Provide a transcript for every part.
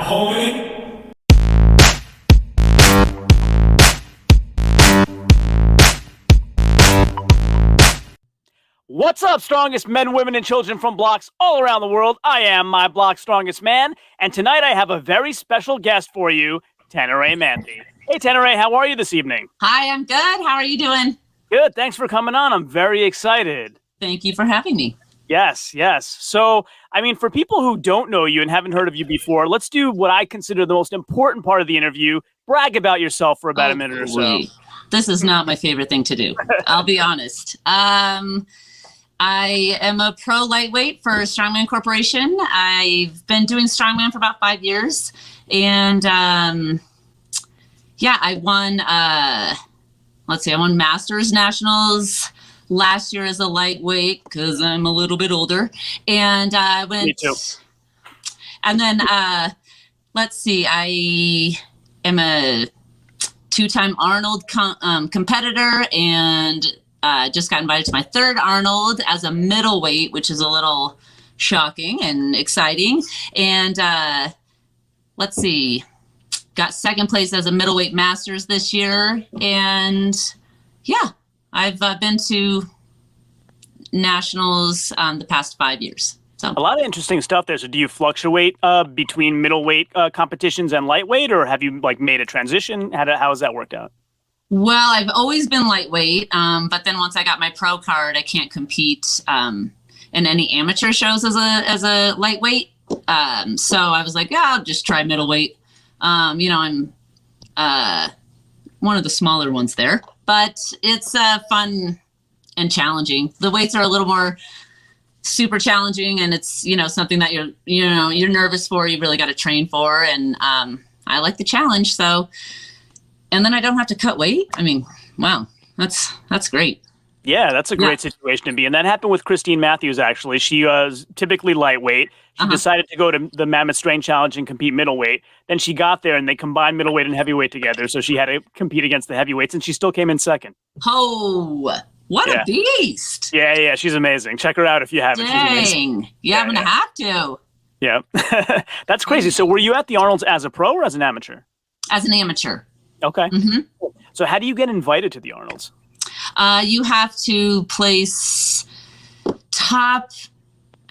homie. What's up, strongest men, women, and children from blocks all around the world? I am my block's strongest man, and tonight I have a very special guest for you, Tanna Rae Manthe. Hey, Tanna Rae, how are you this evening? Hi, I'm good. How are you doing? Good, thanks for coming on. I'm very excited. Thank you for having me. Yes. So, I mean, for people who don't know you and haven't heard of you before, let's do what I consider the most important part of the interview. Brag about yourself for about a minute or so. Wait. This is not my favorite thing to do. I'll be honest. I am a pro lightweight for Strongman Corporation. I've been doing Strongman for about 5 years. And I won, I won Masters Nationals last year as a lightweight because I'm a little bit older. And I went. Me too. And then, I am a two-time Arnold competitor and just got invited to my third Arnold as a middleweight, which is a little shocking and exciting. And got second place as a middleweight Masters this year. And yeah, I've been to nationals the past 5 years. So a lot of interesting stuff there. So do you fluctuate between middleweight competitions and lightweight, or have you made a transition? How has that worked out? Well, I've always been lightweight, but then once I got my pro card, I can't compete in any amateur shows as a lightweight. So I was like, yeah, I'll just try middleweight. I'm one of the smaller ones there, but it's fun and challenging. The weights are a little more super challenging, and it's something that you're nervous for. You really got to train for, and I like the challenge. So. And then I don't have to cut weight. I mean, wow, that's great. Yeah, that's a great situation to be in. That happened with Christine Matthews, actually. She was typically lightweight. She decided to go to the Mammoth Strength Challenge and compete middleweight. Then she got there, and they combined middleweight and heavyweight together. So she had to compete against the heavyweights, and she still came in second. Oh, what a beast. Yeah, she's amazing. Check her out if you haven't. Dang. Yeah, I'm going to have to. Yeah. That's crazy. So were you at the Arnold's as a pro or as an amateur? As an amateur. Okay. Mm-hmm. So how do you get invited to the Arnold's? You have to place top,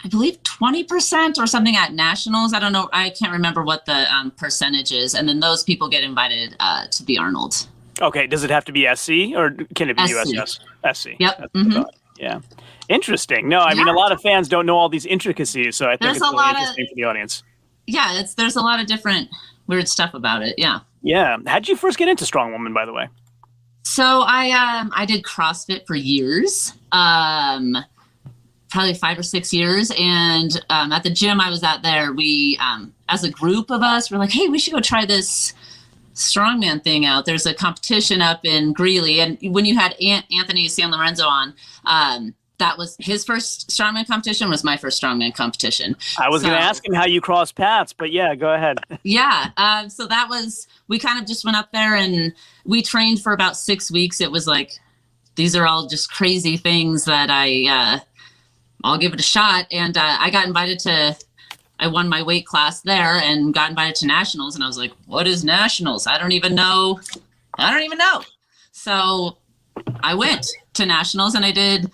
I believe, 20% or something at nationals. I don't know. I can't remember what the percentage is. And then those people get invited to the Arnold. Okay. Does it have to be SC or can it be SC. USS? SC. Yep. Mm-hmm. Yeah. Interesting. No, I mean, a lot of fans don't know all these intricacies. So I think it's really interesting for the audience. Yeah. There's a lot of different weird stuff about it. Yeah. Yeah. How'd you first get into Strongwoman, by the way? So I did CrossFit for years, probably 5 or 6 years. And at the gym I was at there, we, as a group of us, were like, hey, we should go try this strongman thing out. There's a competition up in Greeley. And when you had Anthony San Lorenzo on, that was his first strongman competition, was my first strongman competition. I was going to ask him how you crossed paths, but yeah, go ahead. Yeah. So that was, we kind of just went up there and we trained for about 6 weeks. It was like, these are all just crazy things that I'll give it a shot. And I got invited I won my weight class there and got invited to nationals. And I was like, what is nationals? I don't even know. So I went to nationals and I did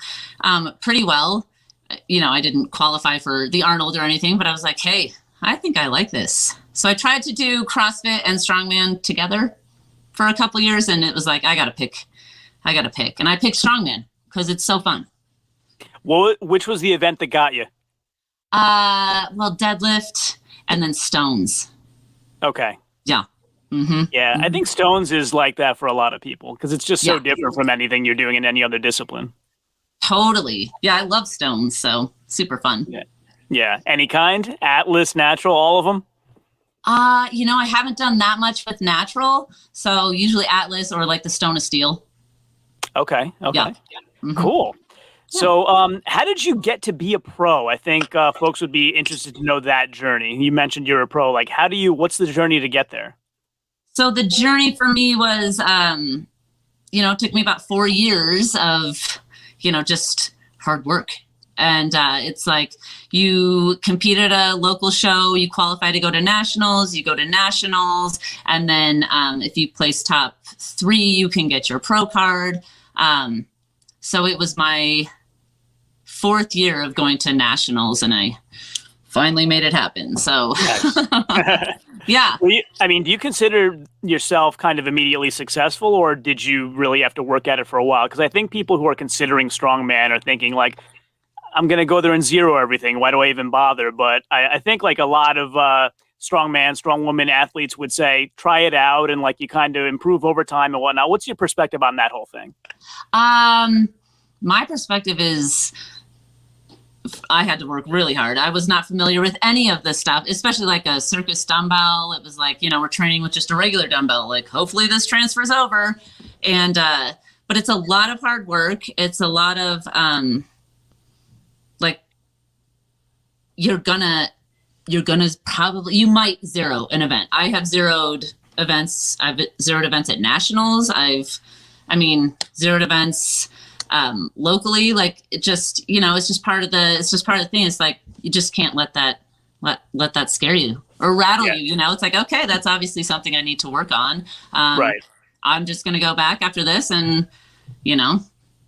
pretty well. I didn't qualify for the Arnold or anything, but I was like, hey, I think I like this. So I tried to do CrossFit and Strongman together for a couple years, and it was like, I gotta pick. And I picked Strongman because it's so fun. Well, which was the event that got you? Well, deadlift and then stones. Okay. Yeah. Mm-hmm. Yeah, I think stones is like that for a lot of people because it's just so different from anything you're doing in any other discipline. Totally. Yeah, I love stones, so super fun. Yeah. Any kind? Atlas, natural, all of them? I haven't done that much with natural, so usually Atlas or like the Stone of Steel. Okay. Yeah. Mm-hmm. Cool. So how did you get to be a pro? I think folks would be interested to know that journey. You mentioned you're a pro. Like, what's the journey to get there? So the journey for me was, it took me about 4 years of, just hard work. And it's like you compete at a local show, you qualify to go to nationals, you go to nationals, and then if you place top 3, you can get your pro card. So it was my 4th year of going to nationals, and I finally made it happen. So yeah. Well, do you consider yourself kind of immediately successful, or did you really have to work at it for a while? Because I think people who are considering strongman are thinking like, I'm going to go there and zero everything. Why do I even bother? But I think like a lot of strongman, strongwoman athletes would say, try it out and like you kind of improve over time and whatnot. What's your perspective on that whole thing? My perspective is I had to work really hard. I was not familiar with any of this stuff, especially like a circus dumbbell. It was like, we're training with just a regular dumbbell. Like, hopefully this transfers over. And, but it's a lot of hard work. It's a lot of, like, you're gonna probably, you might zero an event. I have zeroed events. I've zeroed events at nationals. Zeroed events locally. Like, it just, it's just part of the thing. It's like, you just can't let that scare you or rattle you, It's like, okay, that's obviously something I need to work on. Right. I'm just going to go back after this and,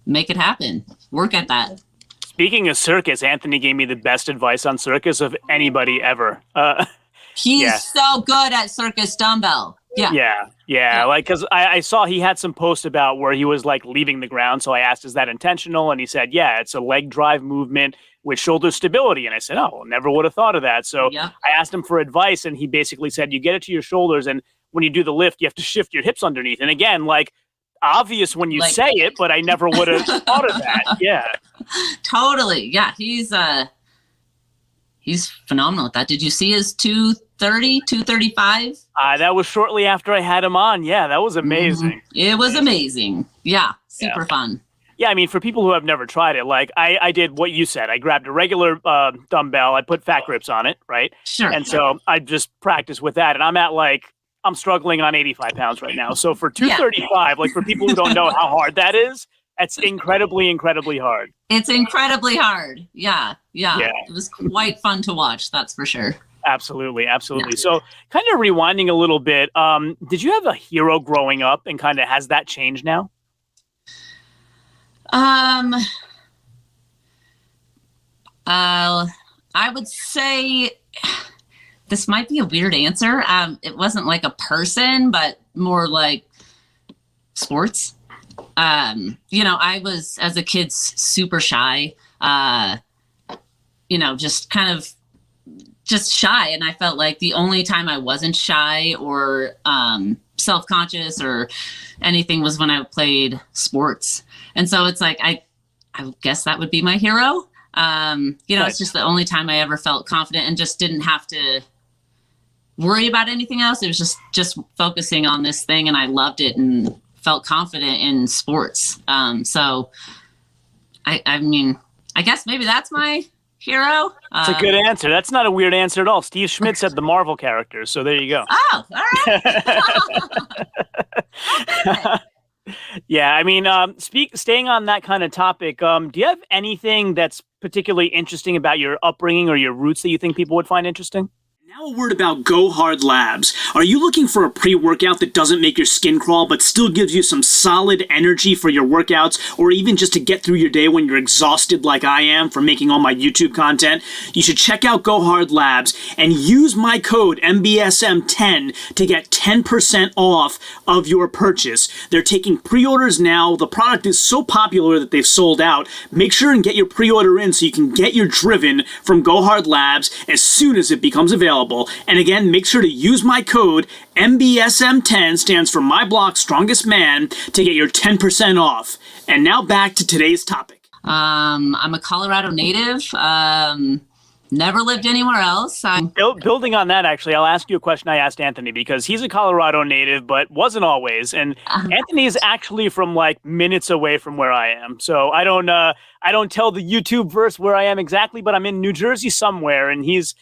make it happen. Work at that. Speaking of circus, Anthony gave me the best advice on circus of anybody ever. He's so good at circus dumbbell. Yeah. Like, because I saw he had some posts about where he was like leaving the ground. So I asked, is that intentional? And he said, yeah, it's a leg drive movement with shoulder stability. And I said, oh, never would have thought of that. So I asked him for advice, and he basically said, you get it to your shoulders, and when you do the lift, you have to shift your hips underneath. And again, like, obvious when you say it, but I never would have thought of that. Yeah. Totally. Yeah. He's phenomenal at that. Did you see his 230, 235? That was shortly after I had him on. Yeah, that was amazing. It was amazing. Yeah. Super fun. Yeah, for people who have never tried it, like I did what you said. I grabbed a regular dumbbell. I put fat grips on it, right? Sure. And so I just practiced with that. And I'm struggling on 85 pounds right now. So for 235, like for people who don't know how hard that is, that's incredibly, incredibly hard. It's incredibly hard. Yeah. It was quite fun to watch. That's for sure. Absolutely. So kind of rewinding a little bit, did you have a hero growing up, and kind of has that changed now? I would say this might be a weird answer. It wasn't like a person, but more like sports. I was, as a kid, super shy, just shy. And I felt like the only time I wasn't shy or self-conscious or anything was when I played sports. And so it's like, I guess that would be my hero. It's just the only time I ever felt confident and just didn't have to worry about anything else. It was just focusing on this thing, and I loved it and felt confident in sports. So I guess maybe that's my hero. It's a good answer. That's not a weird answer at all. Steve Schmidt said the Marvel characters, so there you go. Oh, all right. Yeah, staying on that kind of topic, do you have anything that's particularly interesting about your upbringing or your roots that you think people would find interesting? Now a word about Go Hard Labs. Are you looking for a pre-workout that doesn't make your skin crawl but still gives you some solid energy for your workouts, or even just to get through your day when you're exhausted like I am from making all my YouTube content? You should check out Go Hard Labs and use my code MBSM10 to get 10% off of your purchase. They're taking pre-orders now. The product is so popular that they've sold out. Make sure and get your pre-order in so you can get your driven from Go Hard Labs as soon as it becomes available. And again, make sure to use my code MBSM10, stands for My Block Strongest Man, to get your 10% off. And now back to today's topic. I'm a Colorado native. Never lived anywhere else. Building on that, actually, I'll ask you a question I asked Anthony, because he's a Colorado native, but wasn't always. And Anthony is actually from like minutes away from where I am. So I don't tell the YouTube verse where I am exactly, but I'm in New Jersey somewhere, and he's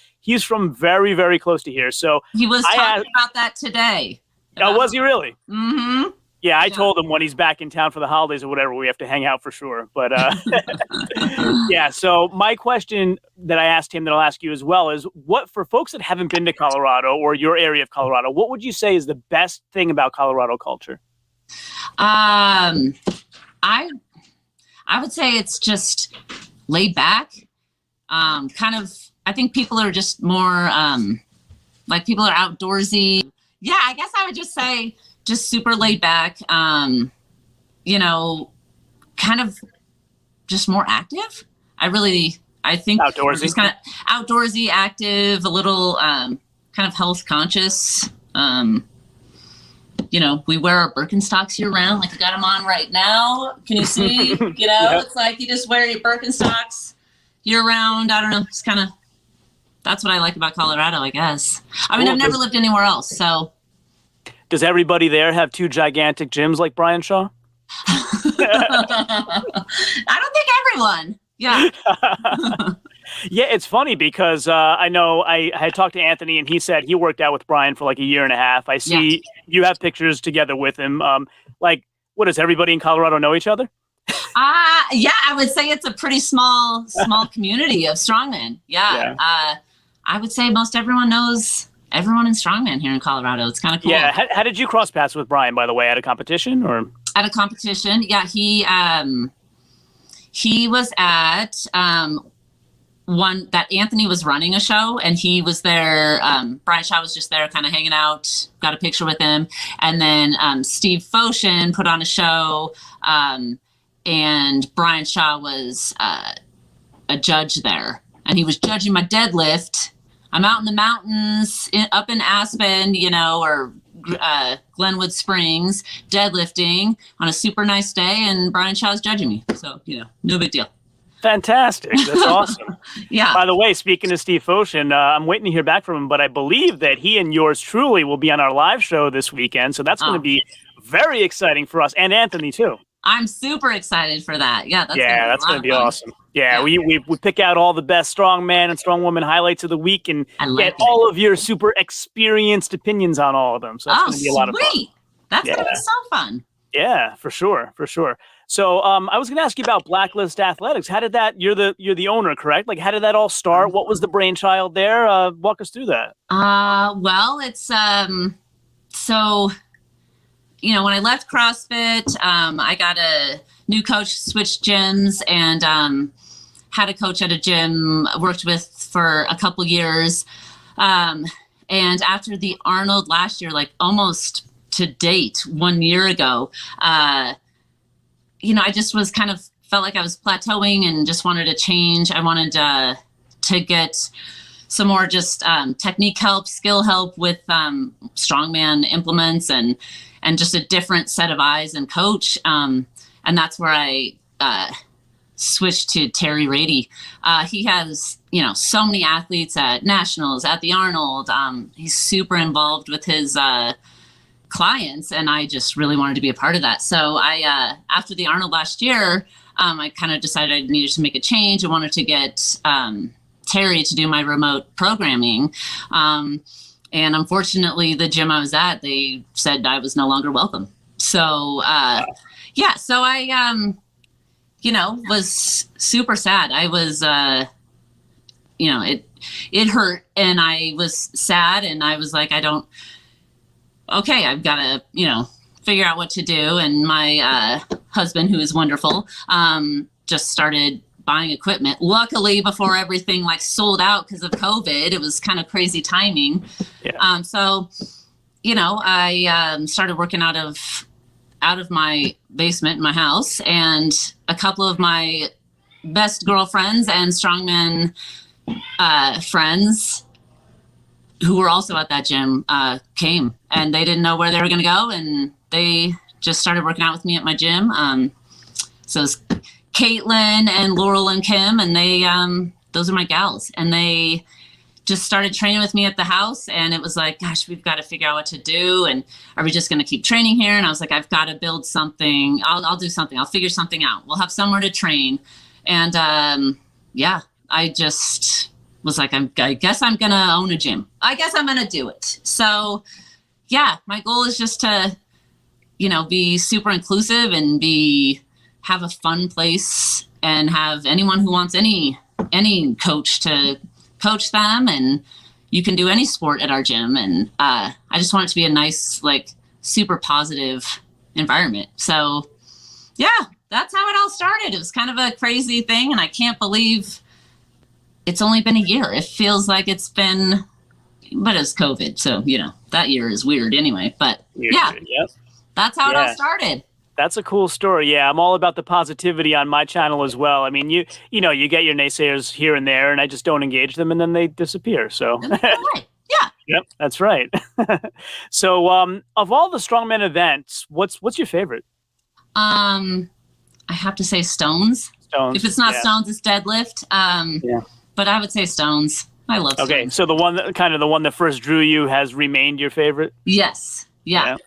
from very, very close to here. So he was talking about that today. Oh, was he really? Mm-hmm. Yeah, I told him when he's back in town for the holidays or whatever, we have to hang out for sure. But yeah, so my question that I asked him that I'll ask you as well is, what, for folks that haven't been to Colorado or your area of Colorado, what would you say is the best thing about Colorado culture? I would say it's just laid back. Kind of, I think people are just more like, people are outdoorsy. Yeah, I guess I would just say just super laid back, you know, kind of just more active. I think Outdoorsy. just kind of outdoorsy, active, a little kind of health conscious. You know, we wear our Birkenstocks year round, like I got them on right now. Can you see? You know, It's like you just wear your Birkenstocks year round. I don't know. It's kind of, that's what I like about Colorado, I guess. I mean, I've never lived anywhere else, so. Does everybody there have 2 gigantic gyms like Brian Shaw? I don't think everyone. Yeah. Yeah, it's funny because I know I had talked to Anthony and he said he worked out with Brian for like a year and a half. I see you have pictures together with him. Like, what, does everybody in Colorado know each other? Yeah, I would say it's a pretty small community of strongmen. Yeah. I would say most everyone knows everyone in strongman here in Colorado. It's kind of cool. Yeah. How did you cross paths with Brian, by the way, at a competition or? At a competition. Yeah. He was at, one that Anthony was running a show and he was there. Brian Shaw was just there kind of hanging out, got a picture with him. And then Steve Foshin put on a show and Brian Shaw was a judge there and he was judging my deadlift. I'm out in the mountains up in Aspen, you know, or Glenwood Springs, deadlifting on a super nice day and Brian Shaw's judging me. So, you know, no big deal. Fantastic. That's awesome. Yeah. By the way, speaking of Steve Foshin, I'm waiting to hear back from him, but I believe that he and yours truly will be on our live show this weekend. So that's going to be very exciting for us and Anthony too. I'm super excited for that. Yeah. That's going to be awesome. Yeah. We pick out all the best strongman and strongwoman highlights of the week and get all of your super experienced opinions on all of them. So that's going to be a lot of fun. That's going to be so fun. Yeah, for sure. For sure. So I was going to ask you about Blacklist Athletics. How did that, you're the owner, correct? Like, how did that all start? What was the brainchild there? Walk us through that. Well, it's, so, you know, when I left CrossFit, I got a new coach, switched gyms and had a coach at a gym I worked with for a couple years. And after the Arnold last year, like almost to date, 1 year ago, you know, I just was kind of felt like I was plateauing and just wanted to change. I wanted to get some more just technique help, skill help with strongman implements and just a different set of eyes and coach. And that's where I switched to Tanna Rae. He has, you know, so many athletes at nationals, at the Arnold. He's super involved with his clients and I just really wanted to be a part of that. So I after the Arnold last year, I kind of decided I needed to make a change. I wanted to get Terry to do my remote programming. And unfortunately the gym I was at, they said I was no longer welcome. So yeah, so I you know, was super sad. I was you know, it hurt and I was sad and I was like, okay, I've got to, you know, figure out what to do. And my husband, who is wonderful, just started buying equipment. Luckily, before everything like sold out because of COVID, it was kind of crazy timing. Yeah. So, you know, I started working out of my basement in my house, and a couple of my best girlfriends and strongman friends who were also at that gym came, and they didn't know where they were going to go, and they just started working out with me at my gym. So it's Caitlin and Laurel and Kim, and they those are my gals, and they just started training with me at the house. And it was like, gosh, we've got to figure out what to do, and are we just going to keep training here? And I was like, I've got to build something. I'll do something. I'll figure something out. We'll have somewhere to train. And yeah, I just was like, I guess I'm going to own a gym. I guess I'm going to do it. So yeah, my goal is just to be super inclusive and have a fun place and have anyone who wants any coach to coach them, and you can do any sport at our gym. And I just want it to be a nice, like, super positive environment. So yeah, that's how it all started. It was kind of a crazy thing, and I can't believe it's only been a year. It feels like it's been, but it's COVID, so that year is weird anyway. But yeah, that's how it all started. That's a cool story. Yeah, I'm all about the positivity on my channel as well. I mean, you get your naysayers here and there, and I just don't engage them, and then they disappear. So right. Yeah. Yep, that's right. So, of all the strongman events, what's your favorite? I have to say stones. Stones. If it's not stones, it's deadlift. But I would say stones. I love stones. Okay, so the one that first drew you has remained your favorite? Yes. Yeah.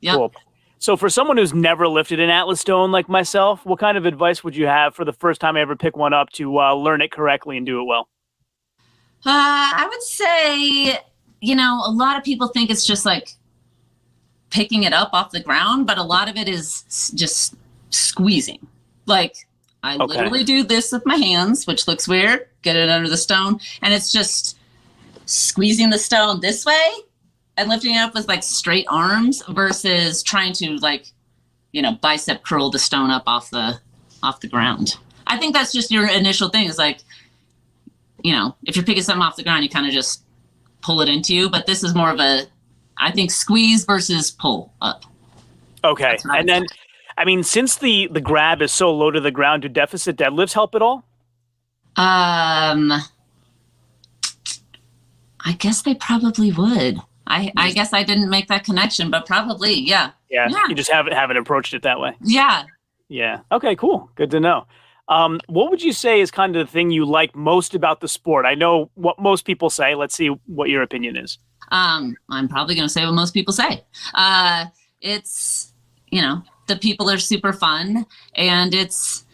Yep. Cool. So for someone who's never lifted an Atlas stone like myself, what kind of advice would you have for the first time I ever pick one up to learn it correctly and do it well? I would say, a lot of people think it's just like picking it up off the ground, but a lot of it is just squeezing. Like, I literally do this with my hands, which looks weird, get it under the stone, and it's just squeezing the stone this way and lifting it up with like straight arms versus trying to bicep curl the stone up off the ground. I think that's just your initial thing is like, if you're picking something off the ground, you kind of just pull it into you. But this is more of I think squeeze versus pull up. Okay. And then, I mean, since the grab is so low to the ground, do deficit deadlifts help at all? I guess they probably would. I guess I didn't make that connection, but probably, yeah. Yeah. You just haven't approached it that way. Yeah. Yeah. Okay, cool. Good to know. What would you say is kind of the thing you like most about the sport? I know what most people say. Let's see what your opinion is. I'm probably going to say what most people say. It's, the people are super fun, and it's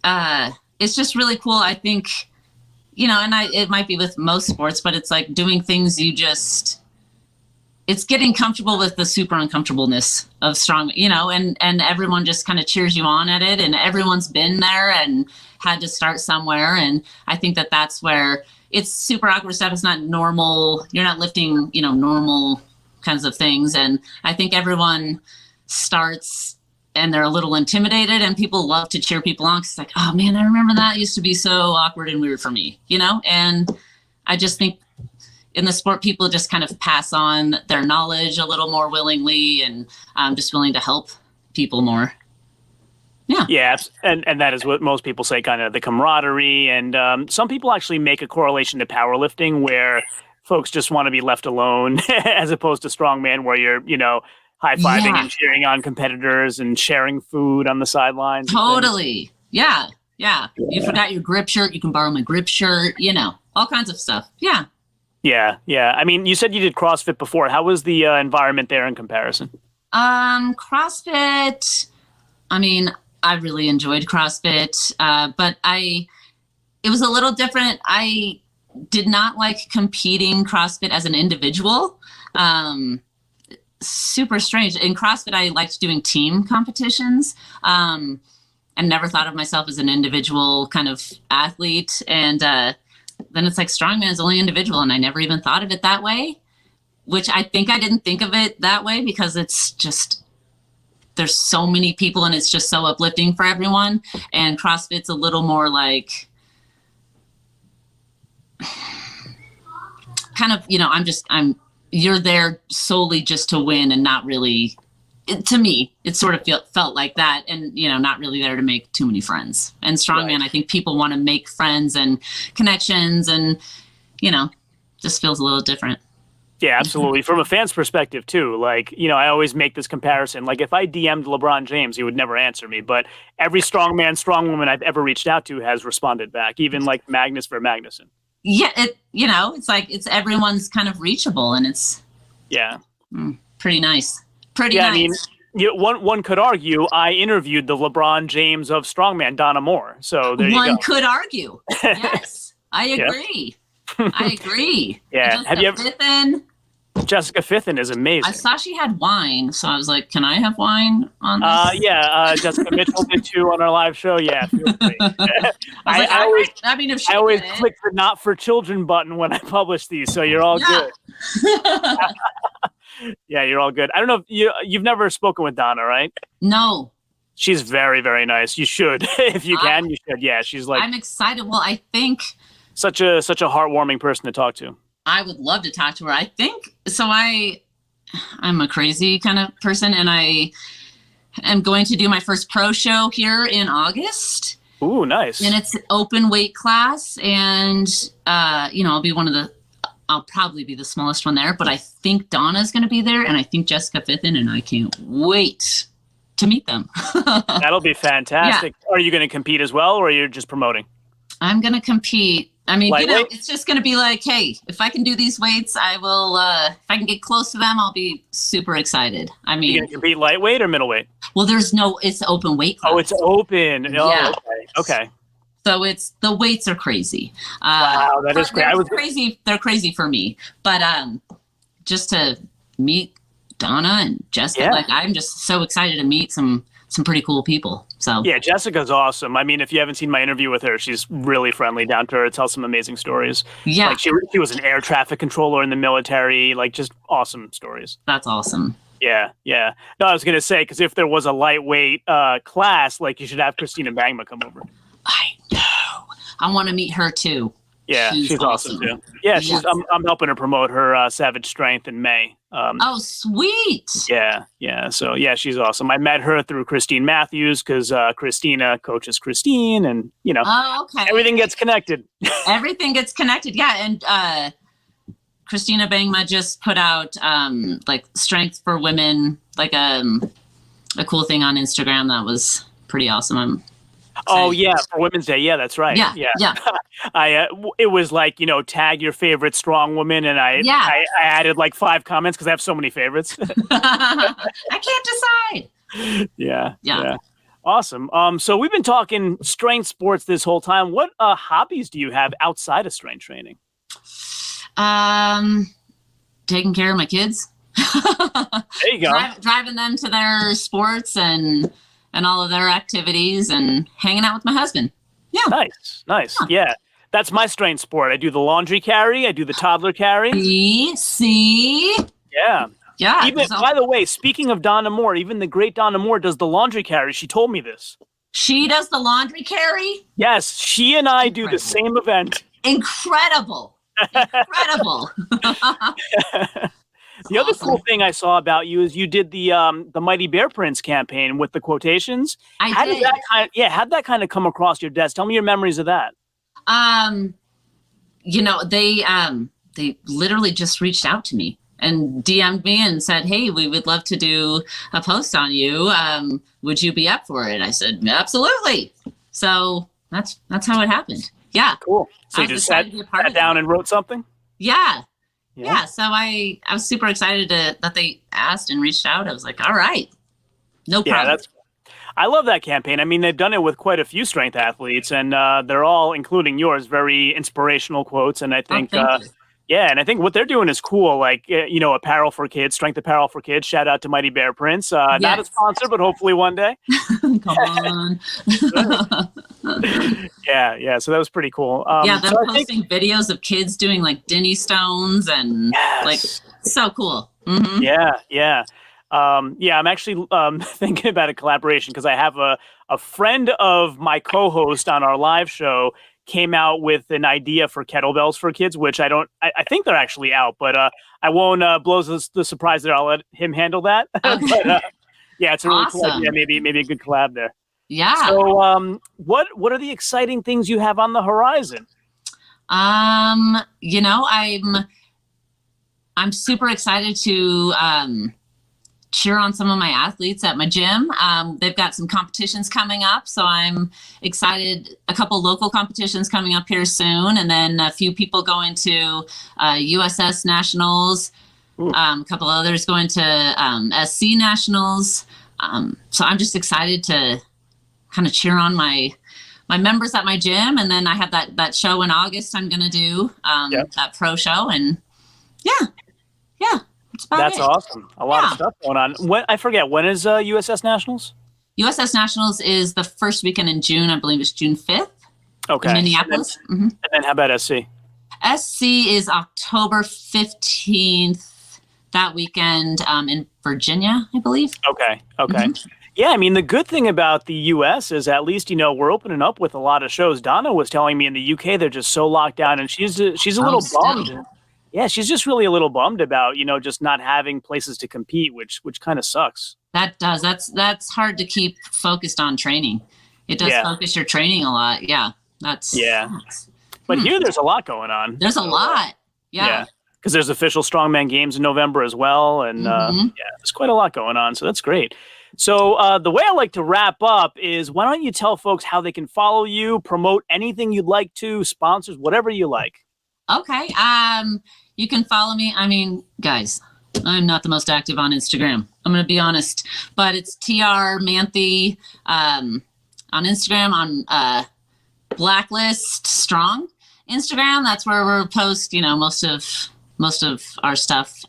just really cool. I think, it might be with most sports, but it's like doing things it's getting comfortable with the super uncomfortableness of strong, and everyone just kind of cheers you on at it, and everyone's been there and had to start somewhere. And I think that's where it's super awkward stuff. It's not normal. You're not lifting, normal kinds of things. And I think everyone starts and they're a little intimidated, and people love to cheer people on. 'Cause it's like, oh man, I remember that used to be so awkward and weird for me, and I just think in the sport, people just kind of pass on their knowledge a little more willingly, and just willing to help people more. Yeah. Yeah. And that is what most people say, kind of the camaraderie. And some people actually make a correlation to powerlifting where folks just want to be left alone as opposed to strongman where you're, high-fiving and cheering on competitors and sharing food on the sidelines. Totally. Yeah. Yeah. You forgot your grip shirt. You can borrow my grip shirt, all kinds of stuff. Yeah. Yeah. Yeah. I mean, you said you did CrossFit before. How was the environment there in comparison? CrossFit, I mean, I really enjoyed CrossFit, but it was a little different. I did not like competing CrossFit as an individual. Super strange. In CrossFit, I liked doing team competitions, and never thought of myself as an individual kind of athlete. And then it's like strongman is only individual, and I never even thought of it that way, which I think I didn't think of it that way because it's just, there's so many people and it's just so uplifting for everyone. And CrossFit's a little more like kind of, you're there solely just to win and not really, to me, it sort of felt like that, and not really there to make too many friends. And strongman, right. I think people want to make friends and connections, and just feels a little different. Yeah, absolutely. From a fan's perspective too, like, I always make this comparison. Like if I DM'd LeBron James, he would never answer me, but every strongman, strongwoman I've ever reached out to has responded back, even like Magnus for Magnuson. Yeah, it's like it's everyone's kind of reachable, and it's pretty nice. Pretty nice. I mean, one could argue I interviewed the LeBron James of strongman, Donna Moore. So there you go. One could argue. Yes, I agree. I agree. Yeah. Have you ever? Jessica Fithen is amazing. I saw she had wine, so I was like, can I have wine on this? Jessica Mitchell did too on our live show. Yeah, feel free. I always click the not for children button when I publish these, so you're all good. Yeah, you're all good. I don't know if you've never spoken with Donna, right? No. She's very, very nice. You should. If you can, you should. Yeah, she's like, I'm excited. Well, I think such a heartwarming person to talk to. I would love to talk to her. I think so. I'm a crazy kind of person, and I am going to do my first pro show here in August. Ooh, nice. And it's an open weight class, and I'll probably be the smallest one there, but I think Donna's going to be there, and I think Jessica Fithen, and I can't wait to meet them. That'll be fantastic. Yeah. Are you going to compete as well, or are you just promoting? I'm going to compete. I mean, it's just going to be like, hey, if I can do these weights, I will, if I can get close to them, I'll be super excited. I mean, you going to compete lightweight or middleweight? Well, it's open weight class. Oh, it's open. Yeah. Oh, okay. So the weights are crazy. Wow, that is great. They're crazy for me, but just to meet Donna and Jessica, I'm just so excited to meet some pretty cool people. So yeah, Jessica's awesome. I mean, if you haven't seen my interview with her, she's really friendly, down to earth, tells some amazing stories. Yeah, like she was an air traffic controller in the military. Like, just awesome stories. That's awesome. Yeah. No, I was gonna say, because if there was a lightweight class, like, you should have Christina Bangma come over. I know. I want to meet her too. Yeah, she's awesome too. Yeah, I'm helping her promote her Savage Strength in May. Oh, sweet. Yeah. So yeah, she's awesome. I met her through Christine Matthews, because Christina coaches Christine, and Oh, okay. Everything gets connected. Everything gets connected. Yeah, and Christina Bangma just put out like Strength for Women, like a cool thing on Instagram that was pretty awesome. Oh yeah, for Women's Day. Yeah, that's right. Yeah. It was like, tag your favorite strong woman, and I added like 5 comments because I have so many favorites. I can't decide. Yeah. Awesome. So we've been talking strength sports this whole time. What hobbies do you have outside of strength training? Taking care of my kids. There you go. Driving them to their sports and all of their activities, and hanging out with my husband. Yeah. Nice. Yeah. That's my strength sport. I do the laundry carry. I do the toddler carry. See? Yeah. Yeah. By the way, speaking of Donna Moore, even the great Donna Moore does the laundry carry. She told me this. She does the laundry carry? Yes. She and I do the same event. Incredible. The other cool thing I saw about you is you did the Mighty Bear Prints campaign with the quotations. How did that kind of come across your desk? Tell me your memories of that. They literally just reached out to me and DM'd me and said, "Hey, we would love to do a post on you. Would you be up for it?" I said, "Absolutely." So that's how it happened. Yeah. Cool. So you just sat down and wrote something? Yeah. So I was super excited that they asked and reached out. I was like, all right, no problem. I love that campaign. I mean, they've done it with quite a few strength athletes, and they're all, including yours, very inspirational quotes. And I think, and I think what they're doing is cool. Like, apparel for kids, strength apparel for kids. Shout out to Mighty Bear Prints. Not a sponsor, but hopefully one day. Come on. Yeah. So that was pretty cool. They're posting videos of kids doing like Denny Stones and like so cool. Mm-hmm. Yeah. I'm actually thinking about a collaboration, because I have a friend of my co-host on our live show came out with an idea for kettlebells for kids, which I think they're actually out, but I won't blow the surprise there. I'll let him handle that. But it's a really cool idea. Maybe a good collab there. Yeah. So what are the exciting things you have on the horizon? I'm super excited to cheer on some of my athletes at my gym. They've got some competitions coming up, so I'm excited. A couple local competitions coming up here soon, and then a few people going to USS Nationals, a couple others going to SC Nationals. So I'm just excited to kind of cheer on my members at my gym. And then I have that show in August I'm going to do, that pro show. And yeah, That's about That's it. awesome. A lot of stuff going on. I forget, when is USS Nationals? USS Nationals is the first weekend in June. I believe it's June 5th. Okay. In Minneapolis. And then how about SC? SC is October 15th, that weekend in Virginia, I believe. Okay. Yeah, I mean, the good thing about the U.S. is at least, we're opening up with a lot of shows. Donna was telling me in the U.K. they're just so locked down, and she's a little bummed. Yeah, she's just really a little bummed about, just not having places to compete, which kind of sucks. That does. That's hard to keep focused on training. It does focus your training a lot. Yeah, that's. But here there's a lot going on. There's a lot. Yeah. Because there's official Strongman Games in November as well, and there's quite a lot going on. So that's great. So the way I like to wrap up is, why don't you tell folks how they can follow you, promote anything you'd like to, sponsors, whatever you like. Okay. You can follow me. I mean, guys, I'm not the most active on Instagram. I'm going to be honest, but it's TR Manthe on Instagram, on Blacklist Strong Instagram. That's where we'll post, most of our stuff.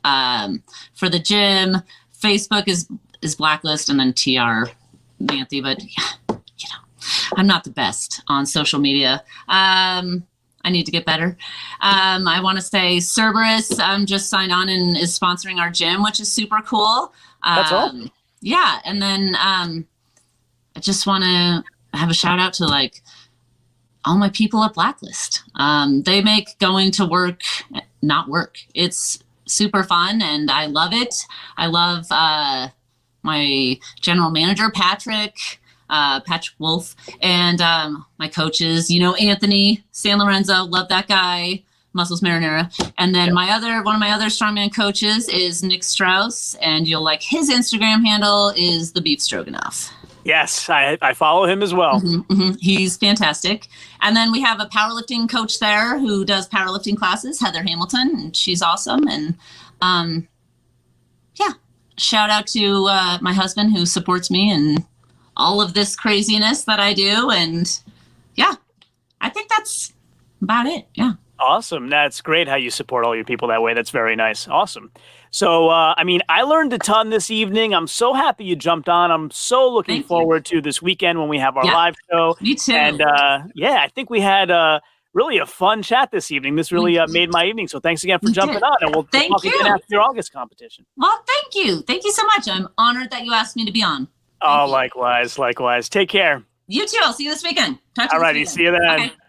For the gym, Facebook is Blacklist, and then TR Manthe. But I'm not the best on social media. I need to get better. I want to say Cerberus just signed on and is sponsoring our gym, which is super cool. That's awesome. Yeah, and then I just want to have a shout out to all my people at Blacklist. They make going to work not work. It's super fun, and I love it. I love my general manager, Patrick Wolf, and my coaches, Anthony San Lorenzo, love that guy, Muscles Marinara. And then one of my other strongman coaches is Nick Strauss, and you'll like his Instagram handle is the Beef Stroganoff. Yes, I follow him as well. He's fantastic. And then we have a powerlifting coach there who does powerlifting classes, Heather Hamilton, and she's awesome. And shout out to my husband who supports me and all of this craziness that I do. And I think that's about it. Yeah. Awesome. That's great how you support all your people that way. That's very nice. Awesome. So, I learned a ton this evening. I'm so happy you jumped on. I'm so looking forward to this weekend when we have our live show. Me too. And I think we had really a fun chat this evening. This really made my evening. So thanks again for jumping on. And we'll talk again after your August competition. Well, thank you. Thank you so much. I'm honored that you asked me to be on. Likewise. Take care. You too. I'll see you this weekend. All righty. See you then. Okay.